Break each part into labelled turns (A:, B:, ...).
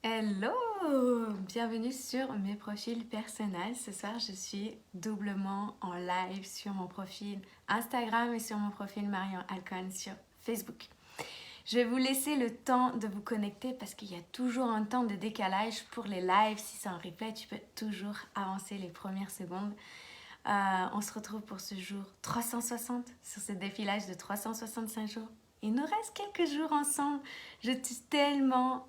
A: Hello! Bienvenue sur mes profils personnels. Ce soir, je suis doublement en live sur mon profil Instagram et sur mon profil Marion Alcon sur Facebook. Je vais vous laisser le temps de vous connecter parce qu'il y a toujours un temps de décalage pour les lives. Si c'est en replay, tu peux toujours avancer les premières secondes. On se retrouve pour ce jour 360, sur ce défilage de 365 jours. Il nous reste quelques jours ensemble. Je suis tellement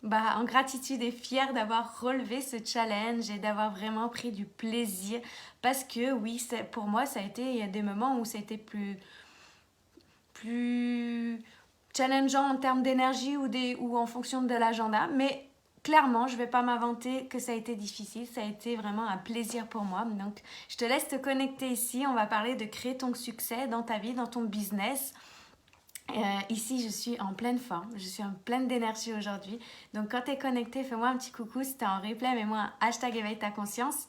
A: en gratitude et fière d'avoir relevé ce challenge et d'avoir vraiment pris du plaisir parce que oui, pour moi, il y a des moments où ça a été plus challengeant en termes d'énergie ou en fonction de l'agenda, mais clairement, je ne vais pas m'inventer que ça a été difficile, ça a été vraiment un plaisir pour moi. Donc, je te laisse te connecter ici, on va parler de créer ton succès dans ta vie, dans ton business. Ici, je suis en pleine forme, je suis en pleine d'énergie aujourd'hui. Donc, quand tu es connecté, fais-moi un petit coucou. Si tu es en replay, mets-moi un hashtag éveille ta conscience.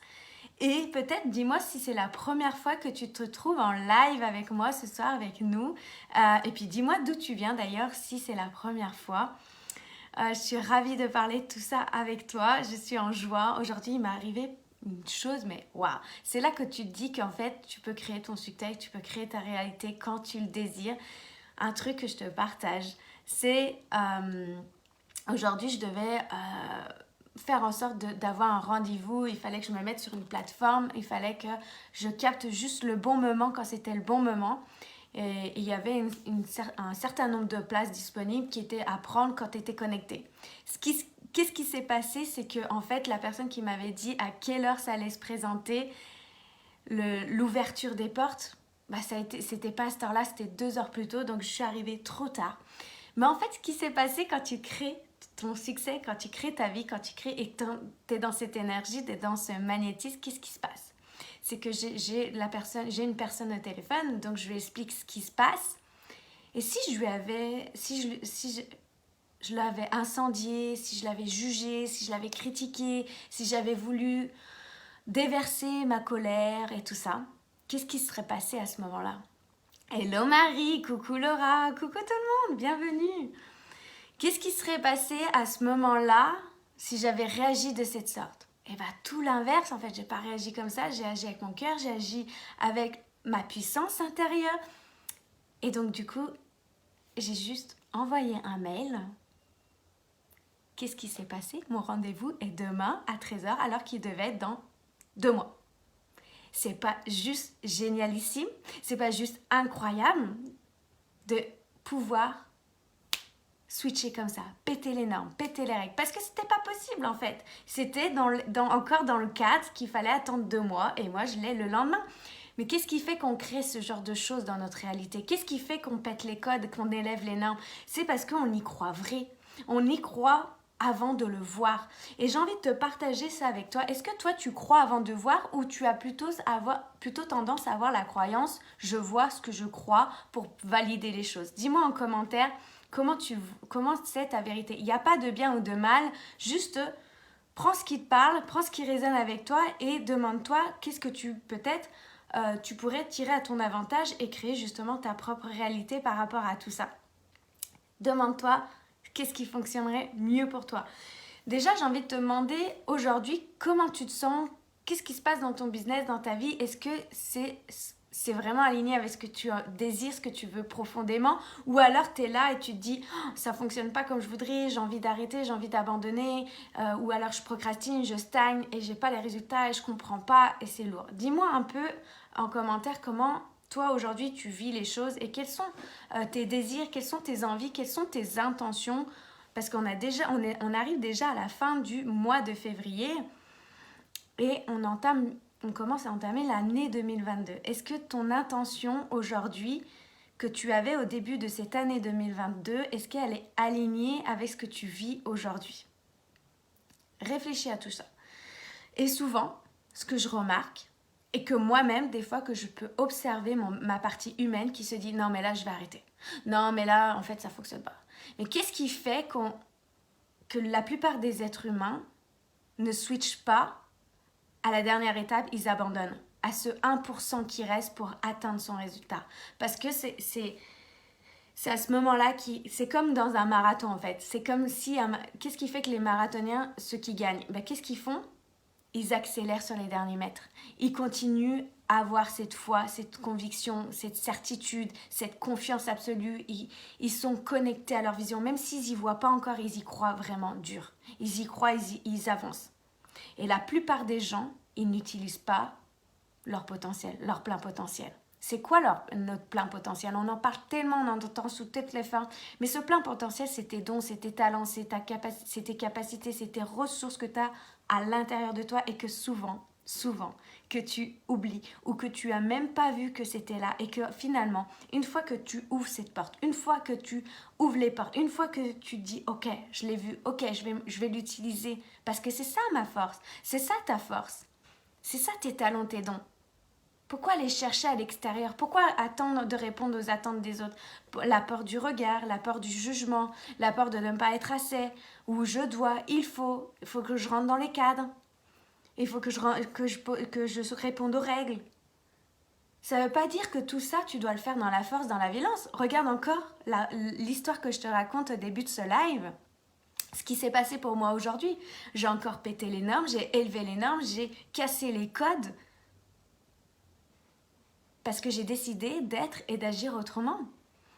A: Et peut-être, dis-moi si c'est la première fois que tu te trouves en live avec moi ce soir, avec nous. Et puis, dis-moi d'où tu viens d'ailleurs, si c'est la première fois. Je suis ravie de parler de tout ça avec toi. Je suis en joie. Aujourd'hui, il m'est arrivé une chose, mais waouh! C'est là que tu te dis qu'en fait, tu peux créer ton succès, tu peux créer ta réalité quand tu le désires. Un truc que je te partage, c'est aujourd'hui je devais faire en sorte d'avoir un rendez-vous, il fallait que je me mette sur une plateforme, il fallait que je capte juste le bon moment quand c'était le bon moment. Et il y avait un certain nombre de places disponibles qui étaient à prendre quand tu étais connecté. Qu'est-ce qui s'est passé? C'est que en fait, la personne qui m'avait dit à quelle heure ça allait se présenter, l'ouverture des portes, c'était pas à cette heure-là, c'était 2 heures plus tôt, donc je suis arrivée trop tard. Mais en fait, ce qui s'est passé quand tu crées ton succès, quand tu crées ta vie, quand tu crées et que tu es dans cette énergie, tu es dans ce magnétisme, qu'est-ce qui se passe? C'est que j'ai une personne au téléphone, donc je lui explique ce qui se passe. Et si je l'avais incendié, si je l'avais jugé, si je l'avais critiqué, si j'avais voulu déverser ma colère et tout ça, qu'est-ce qui serait passé à ce moment-là? Hello Marie, coucou Laura, coucou tout le monde, bienvenue. Qu'est-ce qui serait passé à ce moment-là si j'avais réagi de cette sorte? Eh bien, tout l'inverse, en fait, j'ai pas réagi comme ça, j'ai agi avec mon cœur, j'ai agi avec ma puissance intérieure. Et donc, du coup, j'ai juste envoyé un mail. Qu'est-ce qui s'est passé? Mon rendez-vous est demain à 13h alors qu'il devait être dans 2 mois. C'est pas juste génialissime, c'est pas juste incroyable de pouvoir switcher comme ça, péter les normes, péter les règles, parce que c'était pas possible en fait. C'était encore dans le cadre qu'il fallait attendre 2 mois et moi je l'ai le lendemain. Mais qu'est-ce qui fait qu'on crée ce genre de choses dans notre réalité? Qu'est-ce qui fait qu'on pète les codes, qu'on élève les normes? C'est parce qu'on y croit vrai. On y croit avant de le voir. Et j'ai envie de te partager ça avec toi. Est-ce que toi, tu crois avant de voir ou tu as plutôt tendance à avoir la croyance « je vois ce que je crois » pour valider les choses? Dis-moi en commentaire comment c'est ta vérité. Il n'y a pas de bien ou de mal, juste prends ce qui te parle, prends ce qui résonne avec toi et demande-toi qu'est-ce que tu pourrais tirer à ton avantage et créer justement ta propre réalité par rapport à tout ça. Demande-toi qu'est-ce qui fonctionnerait mieux pour toi. Déjà, j'ai envie de te demander aujourd'hui comment tu te sens, qu'est-ce qui se passe dans ton business, dans ta vie. Est-ce que c'est vraiment aligné avec ce que tu désires, ce que tu veux profondément, ou alors tu es là et tu te dis oh, ça fonctionne pas comme je voudrais, j'ai envie d'arrêter, j'ai envie d'abandonner, ou alors je procrastine, je stagne et j'ai pas les résultats et je comprends pas et c'est lourd. Dis-moi un peu en commentaire comment toi aujourd'hui tu vis les choses et quels sont tes désirs, quelles sont tes envies, quelles sont tes intentions, parce qu'on arrive déjà à la fin du mois de février et on commence à entamer l'année 2022. Est-ce que ton intention aujourd'hui que tu avais au début de cette année 2022, est-ce qu'elle est alignée avec ce que tu vis aujourd'hui? Réfléchis à tout ça. Et souvent, ce que je remarque, et que moi-même, des fois, que je peux observer ma partie humaine qui se dit « Non, mais là, je vais arrêter. Non, mais là, en fait, ça ne fonctionne pas. » Mais qu'est-ce qui fait que la plupart des êtres humains ne switchent pas à la dernière étape, ils abandonnent à ce 1% qui reste pour atteindre son résultat. Parce que C'est à ce moment-là c'est comme dans un marathon en fait. C'est comme si, qu'est-ce qui fait que les marathoniens, ceux qui gagnent, ben, qu'est-ce qu'ils font? Ils accélèrent sur les derniers mètres. Ils continuent à avoir cette foi, cette conviction, cette certitude, cette confiance absolue. Ils sont connectés à leur vision. Même s'ils n'y voient pas encore, ils y croient vraiment dur. Ils y croient, ils avancent. Et la plupart des gens, ils n'utilisent pas leur potentiel, leur plein potentiel. C'est quoi notre plein potentiel? On en parle tellement, on en entend sous toutes les formes. Mais ce plein potentiel, c'est tes dons, c'est tes talents, c'est tes capacités, c'est tes ressources que tu as à l'intérieur de toi et que souvent, que tu oublies ou que tu as même pas vu que c'était là et que finalement, une fois que tu ouvres cette porte, une fois que tu ouvres les portes, une fois que tu dis ok, je l'ai vu, ok, je vais l'utiliser parce que c'est ça ma force, c'est ça ta force, c'est ça tes talents, tes dons. Pourquoi aller chercher à l'extérieur? Pourquoi attendre de répondre aux attentes des autres? La peur du regard, la peur du jugement, la peur de ne pas être assez, ou je dois, il faut que je rentre dans les cadres, il faut que je réponde aux règles. Ça ne veut pas dire que tout ça, tu dois le faire dans la force, dans la violence. Regarde encore l'histoire que je te raconte au début de ce live. Ce qui s'est passé pour moi aujourd'hui. J'ai encore pété les normes, j'ai élevé les normes, j'ai cassé les codes. Parce que j'ai décidé d'être et d'agir autrement.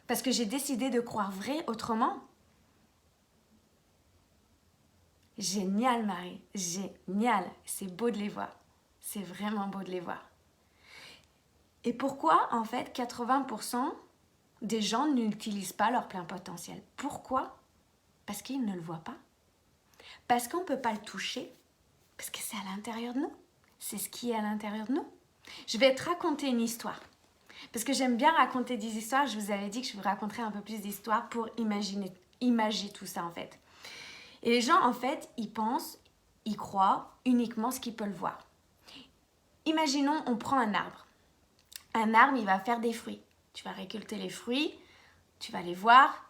A: Parce que j'ai décidé de croire vrai autrement. Génial, Marie. Génial. C'est beau de les voir. C'est vraiment beau de les voir. Et pourquoi, en fait, 80% des gens n'utilisent pas leur plein potentiel? Pourquoi? Parce qu'ils ne le voient pas. Parce qu'on ne peut pas le toucher. Parce que c'est à l'intérieur de nous. C'est ce qui est à l'intérieur de nous. Je vais te raconter une histoire. Parce que j'aime bien raconter des histoires. Je vous avais dit que je vous raconterais un peu plus d'histoires pour imager tout ça en fait. Et les gens en fait, ils pensent, ils croient uniquement ce qu'ils peuvent voir. Imaginons, on prend un arbre. Un arbre, il va faire des fruits. Tu vas récolter les fruits, tu vas les voir.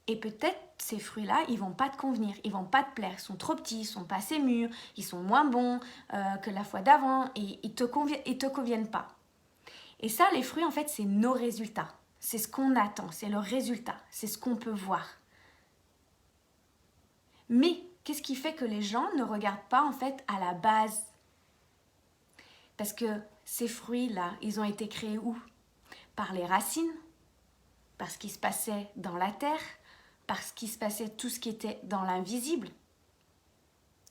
A: Et peut-être ces fruits-là, ils vont pas te convenir, ils vont pas te plaire. Ils sont trop petits, ils sont pas assez mûrs, ils sont moins bons que la fois d'avant et ils te conviennent pas. Et ça, les fruits, en fait, c'est nos résultats. C'est ce qu'on attend, c'est le résultat, c'est ce qu'on peut voir. Mais qu'est-ce qui fait que les gens ne regardent pas, en fait, à la base? Parce que ces fruits-là, ils ont été créés où? Par les racines, par ce qui se passait dans la terre, par ce qui se passait, tout ce qui était dans l'invisible.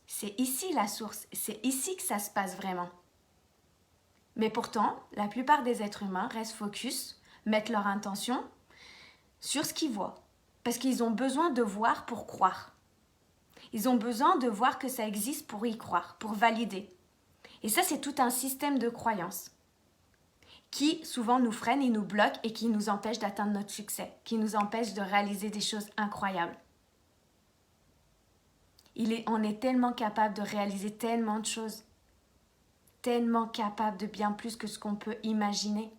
A: C'est ici la source, c'est ici que ça se passe vraiment. Mais pourtant, la plupart des êtres humains restent focus, mettent leur intention sur ce qu'ils voient. Parce qu'ils ont besoin de voir pour croire. Ils ont besoin de voir que ça existe pour y croire, pour valider. Et ça, c'est tout un système de croyances qui souvent nous freine et nous bloque et qui nous empêche d'atteindre notre succès, qui nous empêche de réaliser des choses incroyables. On est tellement capable de réaliser tellement de choses, tellement capable de bien plus que ce qu'on peut imaginer.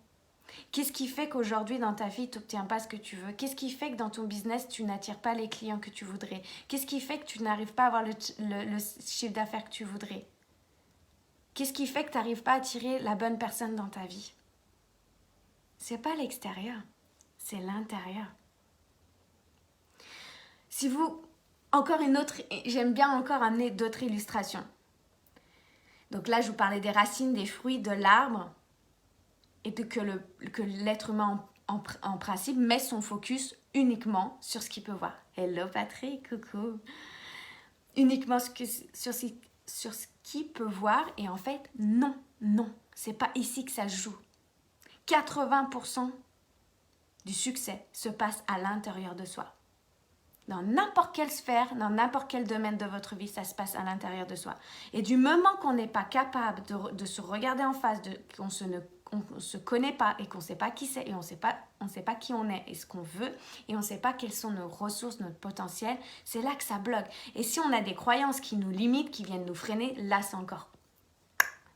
A: Qu'est-ce qui fait qu'aujourd'hui dans ta vie tu n'obtiens pas ce que tu veux? Qu'est-ce qui fait que dans ton business tu n'attires pas les clients que tu voudrais? Qu'est-ce qui fait que tu n'arrives pas à avoir le chiffre d'affaires que tu voudrais? Qu'est-ce qui fait que tu n'arrives pas à attirer la bonne personne dans ta vie? C'est pas l'extérieur, c'est l'intérieur. Si vous... Encore une autre... J'aime bien encore amener d'autres illustrations. Donc là, je vous parlais des racines, des fruits, de l'arbre, et que l'être humain, en principe, met son focus uniquement sur ce qu'il peut voir. Hello Patrick, coucou. Uniquement sur ce qu'il peut voir, et en fait, non, c'est pas ici que ça se joue. 80% du succès se passe à l'intérieur de soi. Dans n'importe quelle sphère, dans n'importe quel domaine de votre vie, ça se passe à l'intérieur de soi. Et du moment qu'on n'est pas capable de se regarder en face, qu'on ne se connaît pas et qu'on ne sait pas qui c'est et on ne sait pas qui on est et ce qu'on veut et on ne sait pas quelles sont nos ressources, notre potentiel, c'est là que ça bloque. Et si on a des croyances qui nous limitent, qui viennent nous freiner, là c'est encore...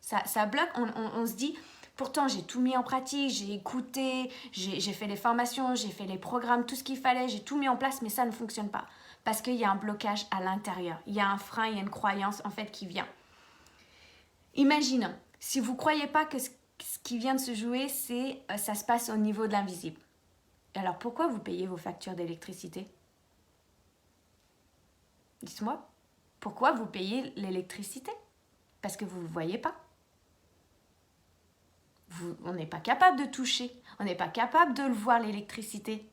A: Ça bloque, on se dit... Pourtant, j'ai tout mis en pratique, j'ai écouté, j'ai fait les formations, j'ai fait les programmes, tout ce qu'il fallait, j'ai tout mis en place, mais ça ne fonctionne pas. Parce qu'il y a un blocage à l'intérieur. Il y a un frein, il y a une croyance en fait qui vient. Imaginons, si vous ne croyez pas que ce qui vient de se jouer, ça se passe au niveau de l'invisible. Et alors, pourquoi vous payez vos factures d'électricité? Dites-moi, pourquoi vous payez l'électricité? Parce que vous ne le voyez pas. On n'est pas capable de toucher. On n'est pas capable de le voir, l'électricité.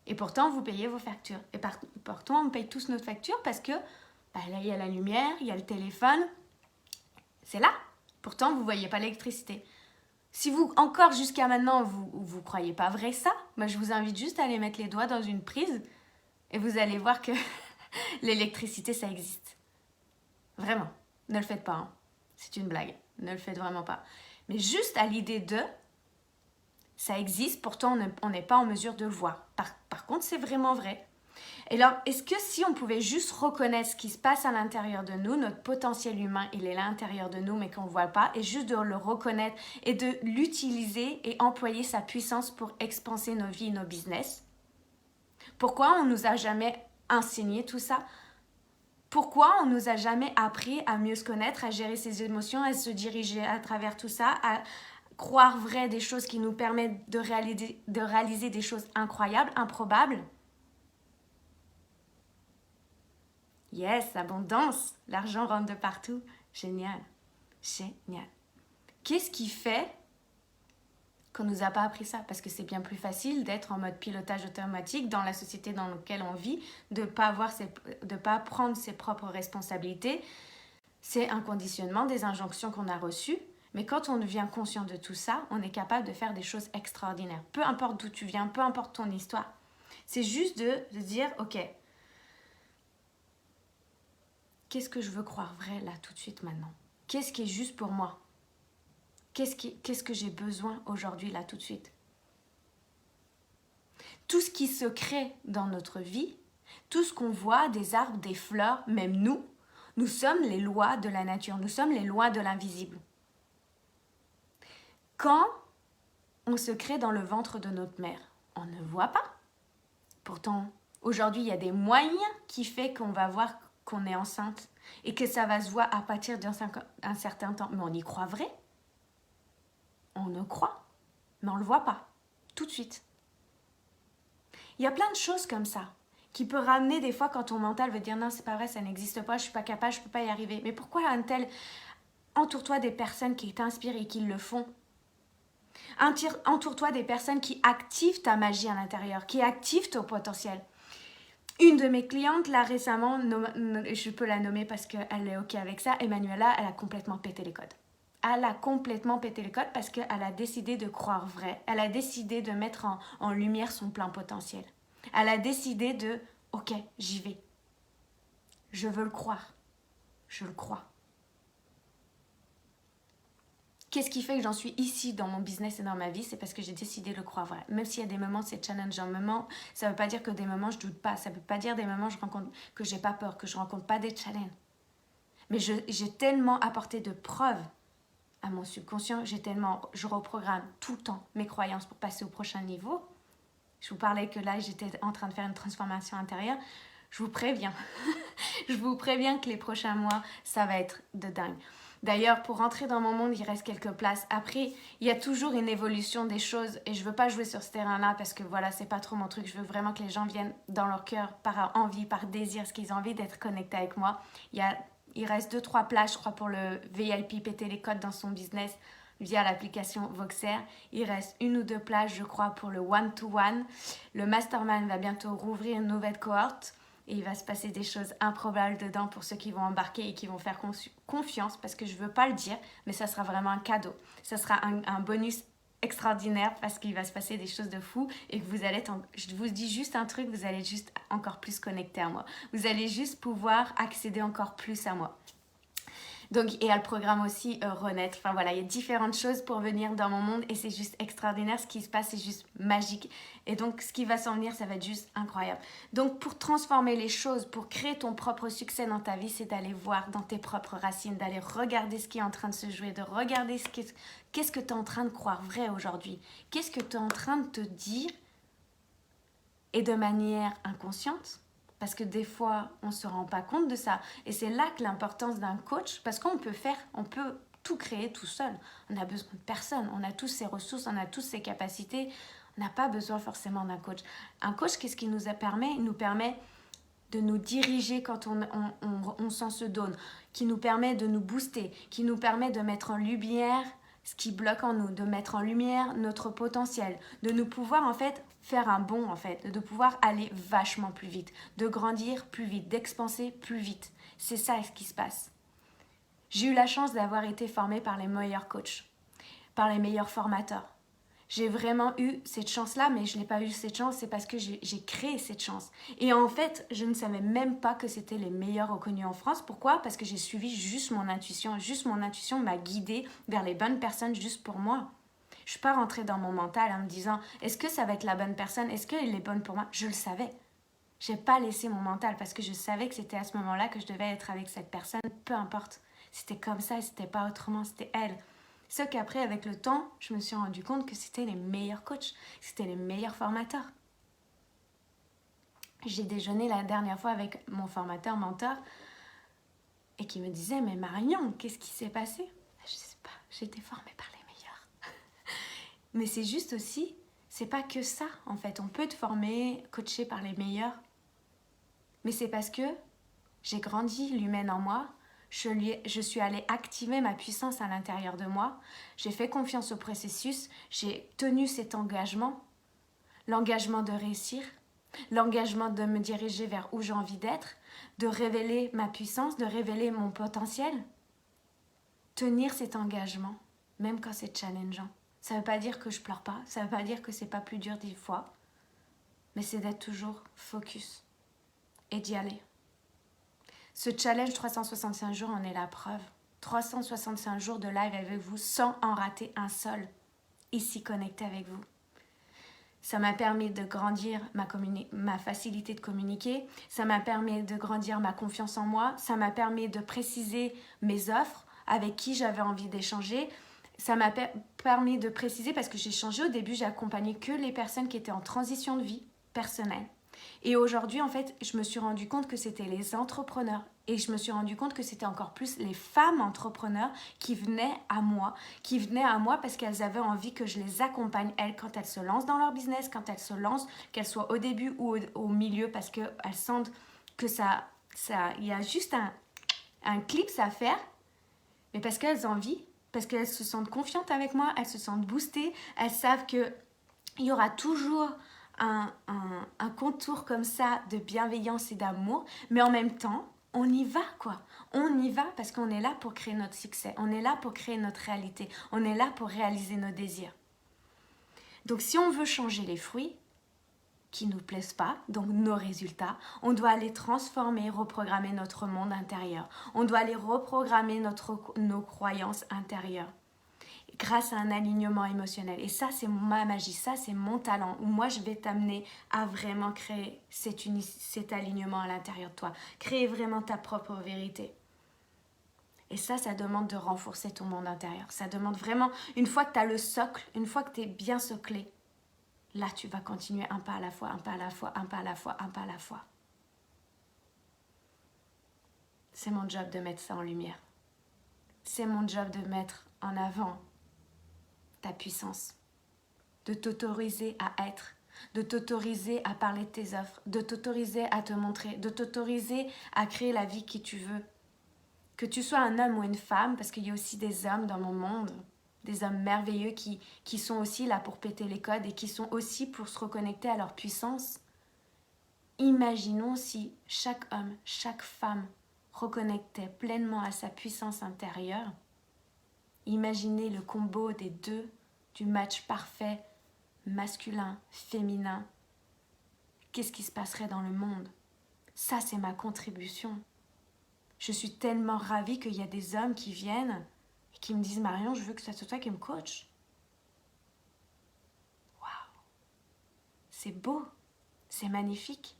A: Et pourtant, vous payez vos factures. Et pourtant, on paye tous nos factures parce que là, il y a la lumière, il y a le téléphone. C'est là. Pourtant, vous ne voyez pas l'électricité. Si vous, encore jusqu'à maintenant, vous croyez pas vrai ça, je vous invite juste à aller mettre les doigts dans une prise et vous allez voir que l'électricité, ça existe. Vraiment. Ne le faites pas. Hein. C'est une blague. Ne le faites vraiment pas. Mais juste à l'idée de, ça existe, pourtant on n'est pas en mesure de le voir. Par contre, c'est vraiment vrai. Et alors, est-ce que si on pouvait juste reconnaître ce qui se passe à l'intérieur de nous, notre potentiel humain, il est là à l'intérieur de nous, mais qu'on ne voit pas, et juste de le reconnaître et de l'utiliser et employer sa puissance pour expanser nos vies et nos business? Pourquoi on ne nous a jamais enseigné tout ça? Pourquoi on ne nous a jamais appris à mieux se connaître, à gérer ses émotions, à se diriger à travers tout ça, à croire vrai des choses qui nous permettent de réaliser des choses incroyables, improbables? Yes, abondance, l'argent rentre de partout. Génial, génial. Qu'est-ce qui fait qu'on ne nous a pas appris ça? Parce que c'est bien plus facile d'être en mode pilotage automatique dans la société dans laquelle on vit, de ne pas prendre ses propres responsabilités. C'est un conditionnement, des injonctions qu'on a reçues. Mais quand on devient conscient de tout ça, on est capable de faire des choses extraordinaires. Peu importe d'où tu viens, peu importe ton histoire. C'est juste de dire, ok, qu'est-ce que je veux croire vrai là tout de suite maintenant? Qu'est-ce qui est juste pour moi? Qu'est-ce que j'ai besoin aujourd'hui là tout de suite? Tout ce qui se crée dans notre vie, tout ce qu'on voit, des arbres, des fleurs, même nous sommes les lois de la nature, nous sommes les lois de l'invisible. Quand on se crée dans le ventre de notre mère, on ne voit pas. Pourtant, aujourd'hui, il y a des moyens qui font qu'on va voir qu'on est enceinte et que ça va se voir à partir d'un certain temps. Mais on y croit vrai? On ne croit, mais on ne le voit pas, tout de suite. Il y a plein de choses comme ça qui peut ramener des fois quand ton mental veut dire non, c'est pas vrai, ça n'existe pas, je suis pas capable, je peux pas y arriver. Mais pourquoi un tel? Entoure-toi des personnes qui t'inspirent et qui le font. Entoure-toi des personnes qui activent ta magie à l'intérieur, qui activent ton potentiel. Une de mes clientes, là récemment, je peux la nommer parce qu'elle est OK avec ça, Emmanuela, elle a complètement pété les codes. Elle a complètement pété les codes parce qu'elle a décidé de croire vrai. Elle a décidé de mettre en lumière son plein potentiel. Elle a décidé de, OK, j'y vais. Je veux le croire. Je le crois. Qu'est-ce qui fait que j'en suis ici dans mon business et dans ma vie? C'est parce que j'ai décidé de le croire vrai. Même s'il y a des moments, c'est challengeant. Ça ne veut pas dire que des moments, je ne doute pas. Ça ne veut pas dire des moments, que je n'ai pas peur, que je ne rencontre pas des challenges. Mais j'ai tellement apporté de preuves à mon subconscient. Je reprogramme tout le temps mes croyances pour passer au prochain niveau. Je vous parlais que là, j'étais en train de faire une transformation intérieure. Je vous préviens. Je vous préviens que les prochains mois, ça va être de dingue. D'ailleurs, pour rentrer dans mon monde, il reste quelques places. Après, il y a toujours une évolution des choses et je ne veux pas jouer sur ce terrain-là parce que voilà, c'est pas trop mon truc. Je veux vraiment que les gens viennent dans leur cœur, par envie, par désir, ce qu'ils ont envie d'être connectés avec moi. Il reste 2-3 places, je crois, pour le VIP péter les codes dans son business via l'application Voxer. Il reste 1 ou 2 places, je crois, pour le one-to-one. Le mastermind va bientôt rouvrir une nouvelle cohorte. Et il va se passer des choses improbables dedans pour ceux qui vont embarquer et qui vont faire confiance, parce que je ne veux pas le dire, mais ça sera vraiment un cadeau. Ça sera un bonus extraordinaire parce qu'il va se passer des choses de fou et que vous allez je vous dis juste un truc, vous allez juste encore plus connecter à moi. Vous allez juste pouvoir accéder encore plus à moi. Donc, et il y a le programme aussi Renaître. Enfin voilà, il y a différentes choses pour venir dans mon monde et c'est juste extraordinaire. Ce qui se passe, c'est juste magique. Et donc, ce qui va s'en venir, ça va être juste incroyable. Donc, pour transformer les choses, pour créer ton propre succès dans ta vie, c'est d'aller voir dans tes propres racines, d'aller regarder ce qui est en train de se jouer, de regarder qu'est-ce que tu es en train de croire vrai aujourd'hui. Qu'est-ce que tu es en train de te dire et de manière inconsciente. Parce que des fois, on ne se rend pas compte de ça. Et c'est là que l'importance d'un coach, parce qu'on peut tout créer tout seul. On a besoin de personne. On a tous ces ressources, on a tous ces capacités. On n'a pas besoin forcément d'un coach. Un coach, qu'est-ce qu'il nous permet? Il nous permet de nous diriger quand on s'en se donne, qui nous permet de nous booster, qui nous permet de mettre en lumière ce qui bloque en nous, de mettre en lumière notre potentiel, de nous pouvoir en fait faire un bond en fait, de pouvoir aller vachement plus vite, de grandir plus vite, d'expanser plus vite. C'est ça ce qui se passe. J'ai eu la chance d'avoir été formée par les meilleurs coachs, par les meilleurs formateurs. J'ai vraiment eu cette chance-là, mais je n'ai pas eu cette chance, c'est parce que j'ai créé cette chance. Et en fait, je ne savais même pas que c'était les meilleurs reconnus en France. Pourquoi? Parce que j'ai suivi juste mon intuition. Juste mon intuition m'a guidée vers les bonnes personnes juste pour moi. Je ne suis pas rentrée dans mon mental en me disant « Est-ce que ça va être la bonne personne? Est-ce qu'elle est bonne pour moi ?» Je le savais. Je n'ai pas laissé mon mental parce que je savais que c'était à ce moment-là que je devais être avec cette personne, peu importe. C'était comme ça et c'était pas autrement, c'était elle. Sauf qu'après, avec le temps, je me suis rendu compte que c'était les meilleurs coachs, c'était les meilleurs formateurs. J'ai déjeuné la dernière fois avec mon formateur, mentor, et qui me disait « Mais Marion, qu'est-ce qui s'est passé ?» Je sais pas, j'ai été formée par les meilleurs. Mais c'est juste aussi, c'est pas que ça en fait. On peut être formé, coaché par les meilleurs, mais c'est parce que j'ai grandi l'humaine en moi. Je suis allée activer ma puissance à l'intérieur de moi. J'ai fait confiance au processus. J'ai tenu cet engagement. L'engagement de réussir. L'engagement de me diriger vers où j'ai envie d'être. De révéler ma puissance, de révéler mon potentiel. Tenir cet engagement, même quand c'est challengeant. Ça ne veut pas dire que je pleure pas. Ça ne veut pas dire que c'est pas plus dur 10 fois. Mais c'est d'être toujours focus. Et d'y aller. Ce challenge 365 jours en est la preuve. 365 jours de live avec vous sans en rater un seul. Ici connecté avec vous. Ça m'a permis de grandir ma facilité de communiquer. Ça m'a permis de grandir ma confiance en moi. Ça m'a permis de préciser mes offres, avec qui j'avais envie d'échanger. Ça m'a permis de préciser, parce que j'ai changé au début, j'ai accompagné que les personnes qui étaient en transition de vie personnelle. Et aujourd'hui, en fait, je me suis rendu compte que c'était les entrepreneurs. Et je me suis rendu compte que c'était encore plus les femmes entrepreneurs qui venaient à moi parce qu'elles avaient envie que je les accompagne, elles, quand elles se lancent dans leur business, quand elles se lancent, qu'elles soient au début ou au milieu, parce qu'elles sentent que il y a juste un clip à faire, mais parce qu'elles ont envie, parce qu'elles se sentent confiantes avec moi, elles se sentent boostées, elles savent qu'il y aura toujours un contour comme ça de bienveillance et d'amour, mais en même temps, on y va quoi. On y va parce qu'on est là pour créer notre succès, on est là pour créer notre réalité, on est là pour réaliser nos désirs. Donc si on veut changer les fruits qui ne nous plaisent pas, donc nos résultats, on doit aller transformer, reprogrammer notre monde intérieur. On doit aller reprogrammer nos croyances intérieures grâce à un alignement émotionnel. Et ça, c'est ma magie, ça, c'est mon talent, où moi, je vais t'amener à vraiment créer cet alignement à l'intérieur de toi. Créer vraiment ta propre vérité. Et ça demande de renforcer ton monde intérieur. Ça demande vraiment, une fois que tu as le socle, une fois que tu es bien soclé, là, tu vas continuer un pas à la fois, un pas à la fois, un pas à la fois, un pas à la fois. C'est mon job de mettre ça en lumière. C'est mon job de mettre en avant ta puissance, de t'autoriser à être, de t'autoriser à parler de tes offres, de t'autoriser à te montrer, de t'autoriser à créer la vie que tu veux. Que tu sois un homme ou une femme, parce qu'il y a aussi des hommes dans mon monde, des hommes merveilleux qui sont aussi là pour péter les codes et qui sont aussi pour se reconnecter à leur puissance. Imaginons si chaque homme, chaque femme reconnectait pleinement à sa puissance intérieure. Imaginez le combo des deux, du match parfait, masculin, féminin. Qu'est-ce qui se passerait dans le monde? Ça, c'est ma contribution. Je suis tellement ravie qu'il y a des hommes qui viennent et qui me disent « Marion, je veux que ça soit toi qui me coach. » Waouh! C'est beau, c'est magnifique.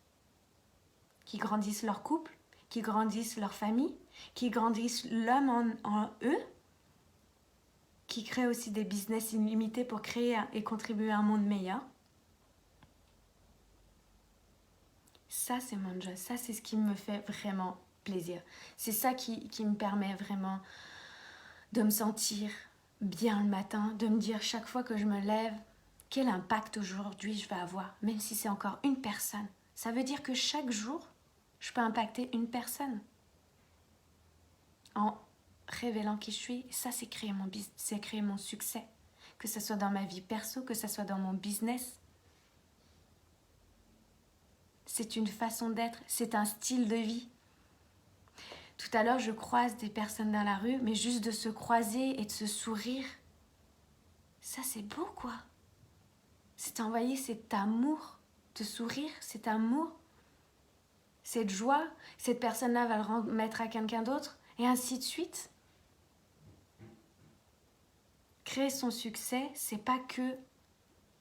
A: Qui grandissent leur couple, qui grandissent leur famille, qui grandissent l'homme en eux, qui créent aussi des business illimités pour créer et contribuer à un monde meilleur. Ça, c'est mon job. Ça, c'est ce qui me fait vraiment plaisir. C'est ça qui me permet vraiment de me sentir bien le matin, de me dire chaque fois que je me lève, quel impact aujourd'hui je vais avoir, même si c'est encore une personne. Ça veut dire que chaque jour, je peux impacter une personne en révélant qui je suis. Et ça, c'est créer c'est créer mon succès. Que ce soit dans ma vie perso, que ce soit dans mon business. C'est une façon d'être, c'est un style de vie. Tout à l'heure, je croise des personnes dans la rue, mais juste de se croiser et de se sourire, ça c'est beau quoi. C'est envoyer cet amour, de sourire, cet amour, cette joie. Cette personne-là va le remettre à quelqu'un d'autre, et ainsi de suite. Créer son succès, c'est pas que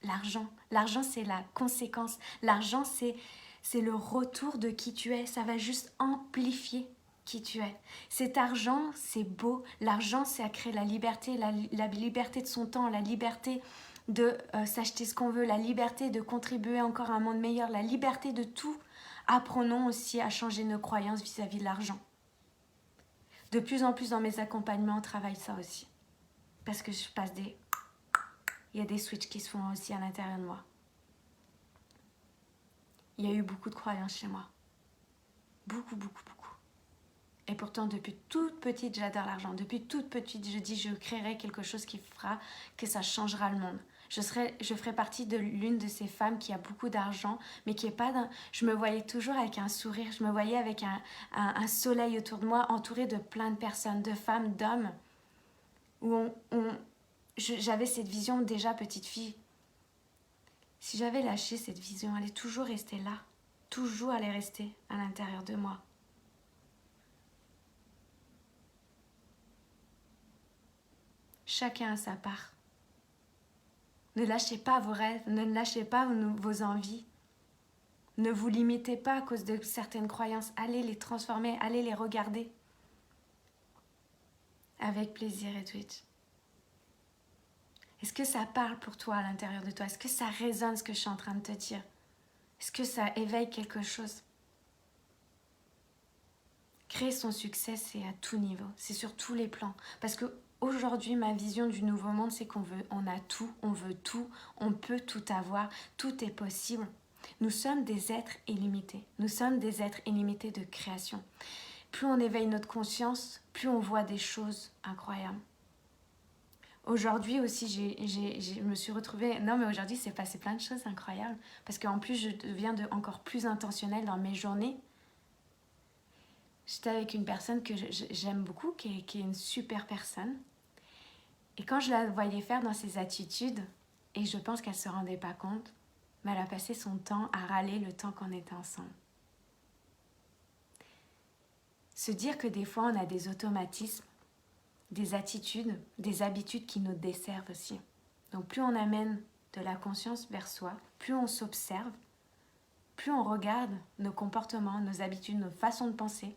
A: l'argent. L'argent, c'est la conséquence. L'argent, c'est le retour de qui tu es. Ça va juste amplifier qui tu es. Cet argent, c'est beau. L'argent, c'est à créer la liberté de son temps, la liberté de s'acheter ce qu'on veut, la liberté de contribuer encore à un monde meilleur, la liberté de tout. Apprenons aussi à changer nos croyances vis-à-vis de l'argent. De plus en plus dans mes accompagnements, on travaille ça aussi. Parce que je passe il y a des switches qui se font aussi à l'intérieur de moi. Il y a eu beaucoup de croyances chez moi. Beaucoup, beaucoup, beaucoup. Et pourtant, depuis toute petite, j'adore l'argent. Depuis toute petite, je dis, je créerai quelque chose qui fera que ça changera le monde. Je ferai partie de l'une de ces femmes qui a beaucoup d'argent, mais qui est pas d'un... Je me voyais toujours avec un sourire, je me voyais avec un soleil autour de moi, entourée de plein de personnes, de femmes, d'hommes, où j'avais cette vision déjà petite fille. Si j'avais lâché cette vision, elle est toujours restée là. Toujours elle est restée à l'intérieur de moi. Chacun a sa part. Ne lâchez pas vos rêves, ne lâchez pas vos envies. Ne vous limitez pas à cause de certaines croyances. Allez les transformer, allez les regarder. Avec plaisir, Edwidge. Est-ce que ça parle pour toi à l'intérieur de toi? Est-ce que ça résonne ce que je suis en train de te dire? Est-ce que ça éveille quelque chose? Créer son succès, c'est à tout niveau, c'est sur tous les plans. Parce que aujourd'hui, ma vision du nouveau monde, c'est on a tout, on veut tout, on peut tout avoir, tout est possible. Nous sommes des êtres illimités, nous sommes des êtres illimités de création. Plus on éveille notre conscience, plus on voit des choses incroyables. Aujourd'hui aussi, je me suis retrouvée... Non, mais aujourd'hui, c'est passé plein de choses incroyables. Parce qu'en plus, je deviens encore plus intentionnelle dans mes journées. J'étais avec une personne que j'aime beaucoup, qui est une super personne. Et quand je la voyais faire dans ses attitudes, et je pense qu'elle ne se rendait pas compte, mais elle a passé son temps à râler le temps qu'on était ensemble. Se dire que des fois, on a des automatismes, des attitudes, des habitudes qui nous desservent aussi. Donc plus on amène de la conscience vers soi, plus on s'observe, plus on regarde nos comportements, nos habitudes, nos façons de penser,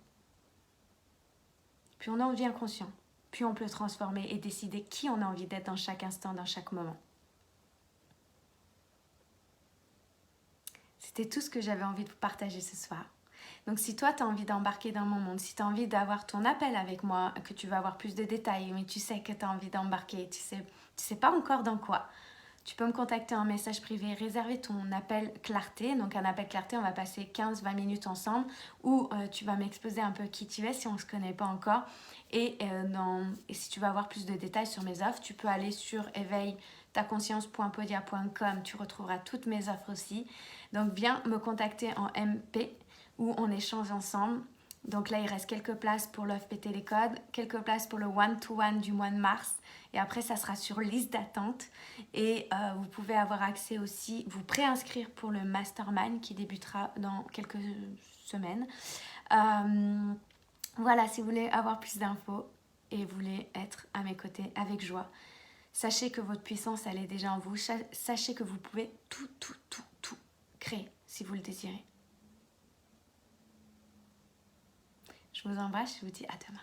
A: plus on en devient conscient, plus on peut transformer et décider qui on a envie d'être dans chaque instant, dans chaque moment. C'était tout ce que j'avais envie de vous partager ce soir. Donc si toi tu as envie d'embarquer dans mon monde, si tu as envie d'avoir ton appel avec moi, que tu vas avoir plus de détails, mais tu sais que tu as envie d'embarquer, tu sais pas encore dans quoi, tu peux me contacter en message privé, réserver ton appel clarté. Donc un appel clarté, on va passer 15-20 minutes ensemble, où tu vas m'exposer un peu qui tu es si on ne se connaît pas encore. Et si tu veux avoir plus de détails sur mes offres, tu peux aller sur éveille-ta-conscience.podia.com, tu retrouveras toutes mes offres aussi. Donc viens me contacter en MP, où on échange ensemble. Donc là, il reste quelques places pour l'offre Péter les codes, quelques places pour le one-to-one du mois de mars. Et après, ça sera sur liste d'attente. Et vous pouvez avoir accès aussi, vous préinscrire pour le mastermind qui débutera dans quelques semaines. Voilà, si vous voulez avoir plus d'infos et vous voulez être à mes côtés avec joie, sachez que votre puissance, elle est déjà en vous. Sachez que vous pouvez tout créer si vous le désirez. Je vous embrasse, je vous dis à demain.